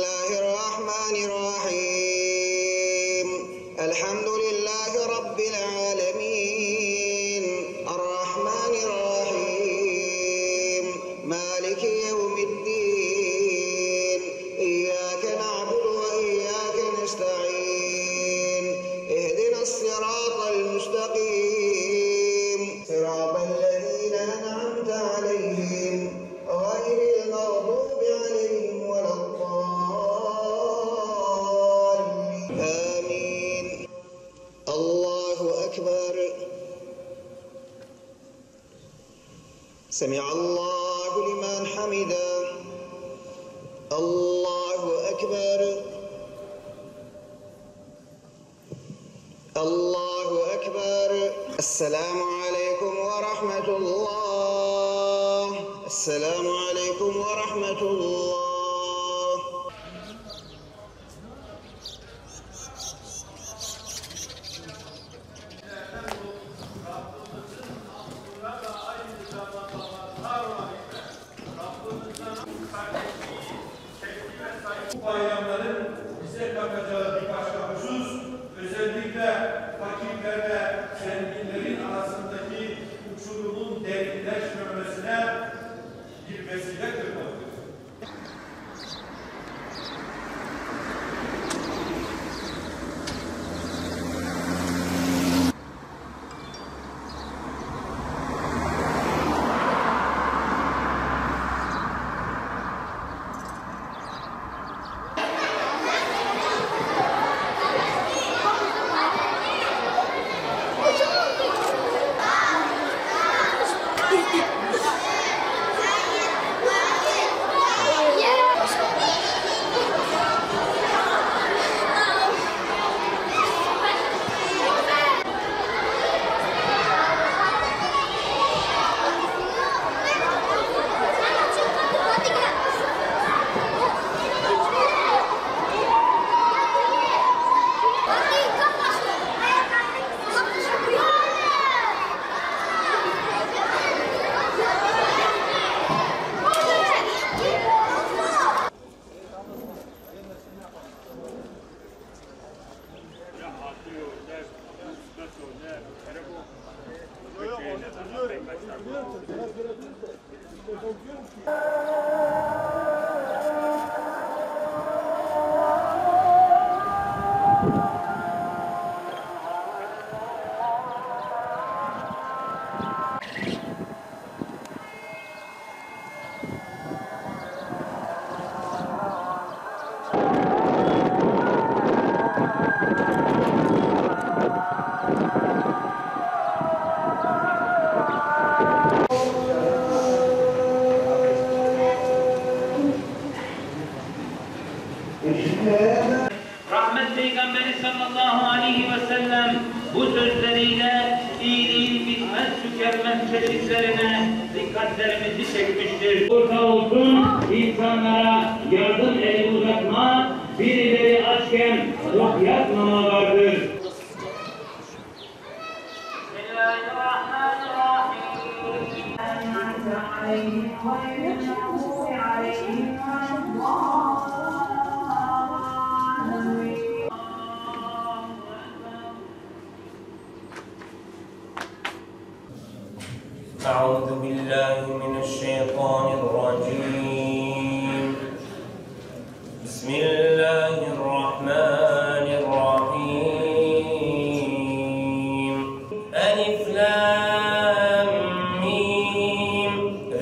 الله الرحمن الرحيم الحمد لله رب العالمين الرحمن الرحيم مالك يوم الدين إياك نعبد وإياك نستعين اهدنا الصراط المستقيم صراط الذين أنعمت عليهم غير المغضوب عليهم ولا الضالين آمين. الله أكبر. سمع الله لمن حمده. الله أكبر. الله أكبر. السلام عليكم ورحمة الله. السلام عليكم ورحمة الله. Bu bayramların bize bakacağı bir başka husus, özellikle fakirlerle zenginlerin arasındaki uçurumun derinleşmemesine bir vesile kılmaktır. Rahmet Peygamberi sallallahu aleyhi ve sellem bu sözleriyle iyiliğin bitmez tükenmez çeşitlerine dikkatlerimizi çekmiştir. Burada olsun insanlara yardım eli uzatma, birileri açken yok yatmama vardır. Bismillahirrahmanirrahim. أعوذ بالله من الشيطان الرجيم. بسم الله الرحمن الرحيم. ألف لام ميم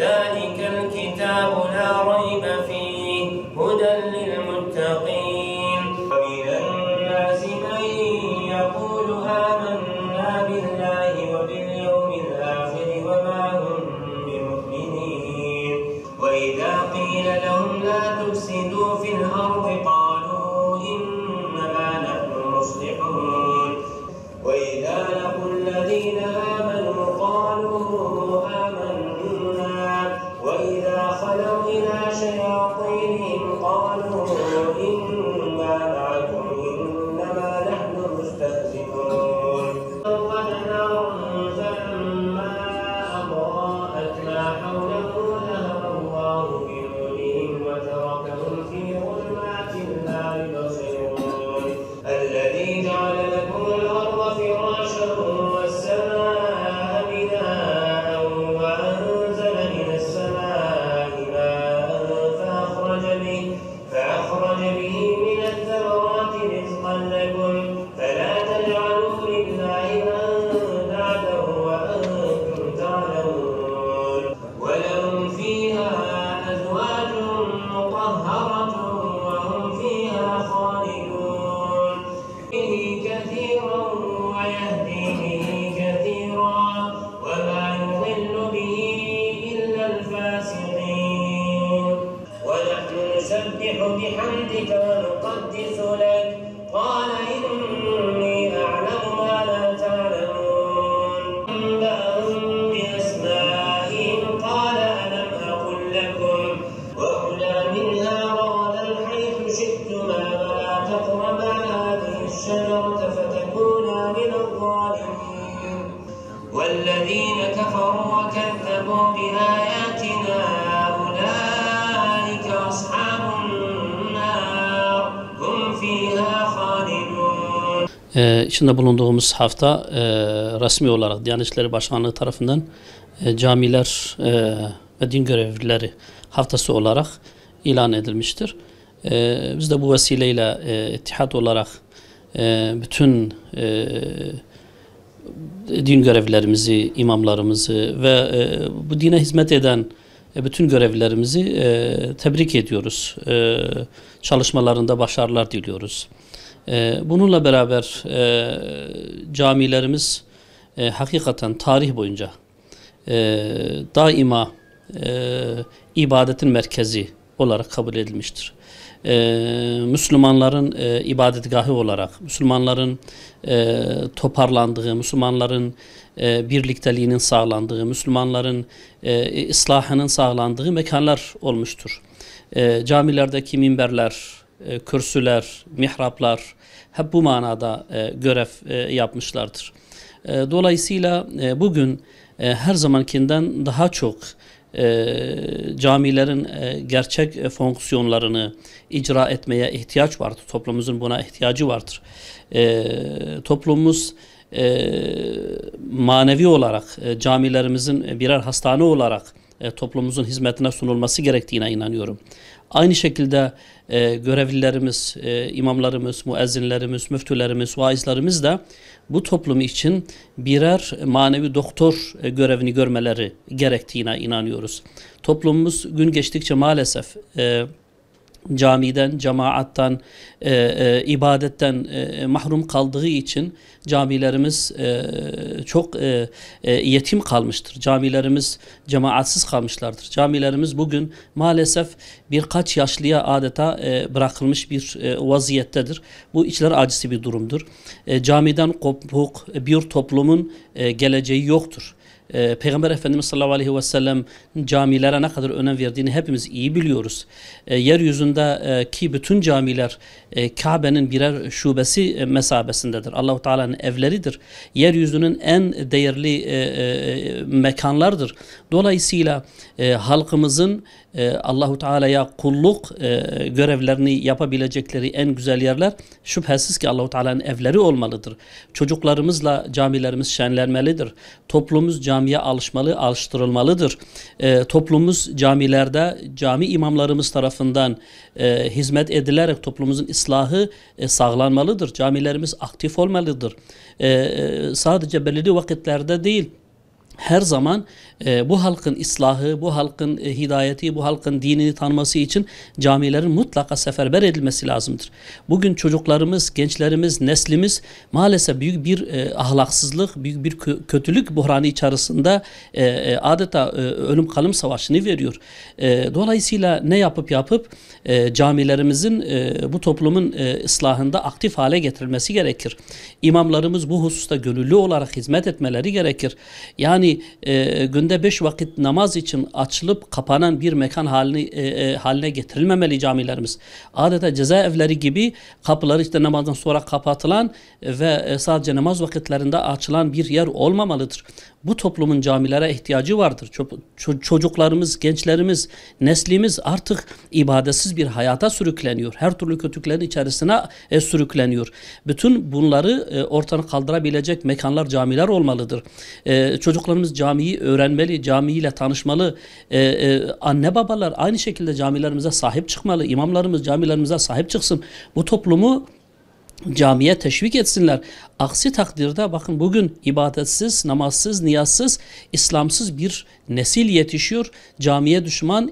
ذلك الكتاب لا ريب فيه هدى للمتقين. ومن الناس من يقول آمنا بالله وباليوم الآخر وما هم بمؤمنين. وإذا قيل لهم لا تفسدوا في الأرض قالوا إنما نحن مصلحون. وإذا لقوا الذين آمنوا قالوا آمنا. وإذا خلوا إلى شياطينهم قالوا إنا معكم إنما نحن مستهزئون. وقد نار فلما أضاءت ما حوله ذهب الله بنورهم وتركهم في ظلمات بحمدك ونقدس لك قال إني أعلم ما لا تعلمون أنبأهم بأسمائهم قال ألم أقل لكم وكلا منها رغدا حيث شئتما ولا تقربا هذه الشجرة فتكونا من الظالمين والذين كفروا وكذبوا بآياتنا أولئك أصحاب النار هم فيها خالدون. İçinde bulunduğumuz hafta resmi olarak Diyanet İşleri Başkanlığı tarafından camiler ve din görevlileri haftası olarak ilan edilmiştir. Biz de bu vesileyle ittihat olarak bütün din görevlilerimizi, imamlarımızı ve bu dine hizmet eden bütün görevlilerimizi tebrik ediyoruz. Çalışmalarında başarılar diliyoruz. Bununla beraber camilerimiz hakikaten tarih boyunca daima ibadetin merkezi olarak kabul edilmiştir. Müslümanların ibadetgahı olarak, Müslümanların toparlandığı, Müslümanların birlikteliğinin sağlandığı, Müslümanların ıslahının sağlandığı mekanlar olmuştur. Camilerdeki minberler, kürsüler, mihraplar hep bu manada görev yapmışlardır. Dolayısıyla bugün her zamankinden daha çok camilerin gerçek fonksiyonlarını icra etmeye ihtiyaç vardır. Toplumumuzun buna ihtiyacı vardır. Toplumumuz manevi olarak camilerimizin birer hastane olarak toplumumuzun hizmetine sunulması gerektiğine inanıyorum. Aynı şekilde görevlilerimiz, imamlarımız, müezzinlerimiz, müftülerimiz, vaizlerimiz de bu toplum için birer manevi doktor görevini görmeleri gerektiğine inanıyoruz. Toplumumuz gün geçtikçe maalesef camiden, cemaattan, ibadetten mahrum kaldığı için camilerimiz çok yetim kalmıştır. Camilerimiz cemaatsiz kalmışlardır. Camilerimiz bugün maalesef birkaç yaşlıya adeta bırakılmış bir vaziyettedir. Bu içler acısı bir durumdur. Camiden kopuk bir toplumun geleceği yoktur. Peygamber Efendimiz sallallahu aleyhi ve sellem camilere ne kadar önem verdiğini hepimiz iyi biliyoruz. Yeryüzündeki bütün camiler Kabe'nin birer şubesi mesabesindedir. Allah-u Teala'nın evleridir. Yeryüzünün en değerli mekanlardır. Dolayısıyla halkımızın Allah-u Teala'ya kulluk görevlerini yapabilecekleri en güzel yerler şüphesiz ki Allah-u Teala'nın evleri olmalıdır. Çocuklarımızla camilerimiz şenlenmelidir. Toplumumuz camiye alışmalı, alıştırılmalıdır. Toplumumuz camilerde cami imamlarımız tarafından hizmet edilerek toplumumuzun ıslahı sağlanmalıdır. Camilerimiz aktif olmalıdır. Sadece belirli vakitlerde değil, her zaman bu halkın ıslahı, bu halkın hidayeti, bu halkın dinini tanıması için camilerin mutlaka seferber edilmesi lazımdır. Bugün çocuklarımız, gençlerimiz, neslimiz maalesef büyük bir ahlaksızlık, büyük bir kötülük buhranı içerisinde adeta ölüm kalım savaşını veriyor. Dolayısıyla ne yapıp camilerimizin bu toplumun ıslahında aktif hale getirilmesi gerekir. İmamlarımız bu hususta gönüllü olarak hizmet etmeleri gerekir. Yani günde 5 vakit namaz için açılıp kapanan bir mekan haline getirilmemeli camilerimiz. Adeta cezaevleri gibi kapıları işte namazdan sonra kapatılan ve sadece namaz vakitlerinde açılan bir yer olmamalıdır. Bu toplumun camilere ihtiyacı vardır. Çocuklarımız, gençlerimiz, neslimiz artık ibadetsiz bir hayata sürükleniyor. Her türlü kötülüklerin içerisine sürükleniyor. Bütün bunları ortadan kaldırabilecek mekanlar, camiler olmalıdır. Çocuklarımız camiyi öğrenmeli, camiyle tanışmalı. Anne babalar aynı şekilde camilerimize sahip çıkmalı. İmamlarımız camilerimize sahip çıksın. Bu toplumu camiye teşvik etsinler. Aksi takdirde bakın bugün ibadetsiz, namazsız, niyazsız, İslamsız bir nesil yetişiyor. Camiye düşman,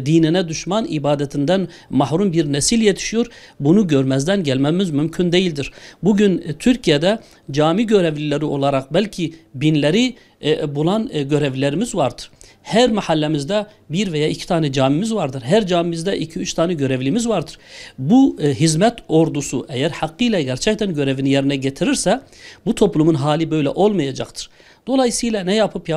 dinine düşman, ibadetinden mahrum bir nesil yetişiyor. Bunu görmezden gelmemiz mümkün değildir. Bugün Türkiye'de cami görevlileri olarak belki binleri bulan görevlilerimiz vardır. Her mahallemizde 1 veya 2 tane camimiz vardır. Her camimizde 2-3 tane görevlimiz vardır. Bu hizmet ordusu eğer hakkıyla gerçekten görevini yerine getirirse bu toplumun hali böyle olmayacaktır. Dolayısıyla ne yapıp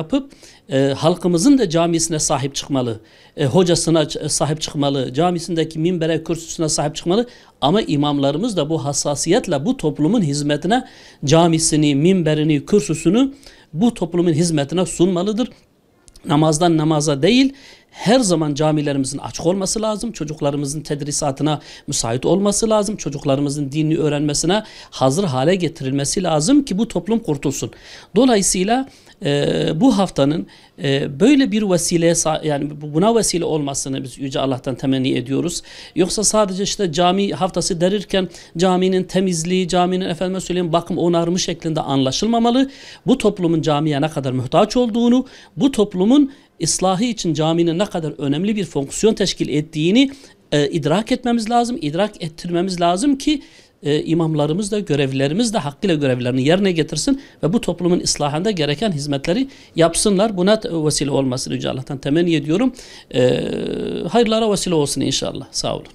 halkımızın da camisine sahip çıkmalı, hocasına sahip çıkmalı, camisindeki minbere, kürsüsüne sahip çıkmalı. Ama imamlarımız da bu hassasiyetle bu toplumun hizmetine camisini, minberini, kürsüsünü bu toplumun hizmetine sunmalıdır. Namazdan namaza değil, her zaman camilerimizin açık olması lazım. Çocuklarımızın tedrisatına müsait olması lazım. Çocuklarımızın dinini öğrenmesine hazır hale getirilmesi lazım ki bu toplum kurtulsun. Dolayısıyla bu haftanın böyle bir vesileye, yani buna vesile olmasını biz Yüce Allah'tan temenni ediyoruz. Yoksa sadece işte cami haftası derirken caminin temizliği, caminin efendime söyleyeyim bakım onarımı şeklinde anlaşılmamalı. Bu toplumun camiye ne kadar muhtaç olduğunu, bu toplumun ıslahı için caminin ne kadar önemli bir fonksiyon teşkil ettiğini idrak etmemiz lazım, idrak ettirmemiz lazım ki imamlarımız da, görevlilerimiz de hakkıyla görevlerini yerine getirsin ve bu toplumun ıslahında gereken hizmetleri yapsınlar. Buna vesile olmasını Yüce Allah'tan temenni ediyorum. Hayırlara vesile olsun inşallah. Sağ olun.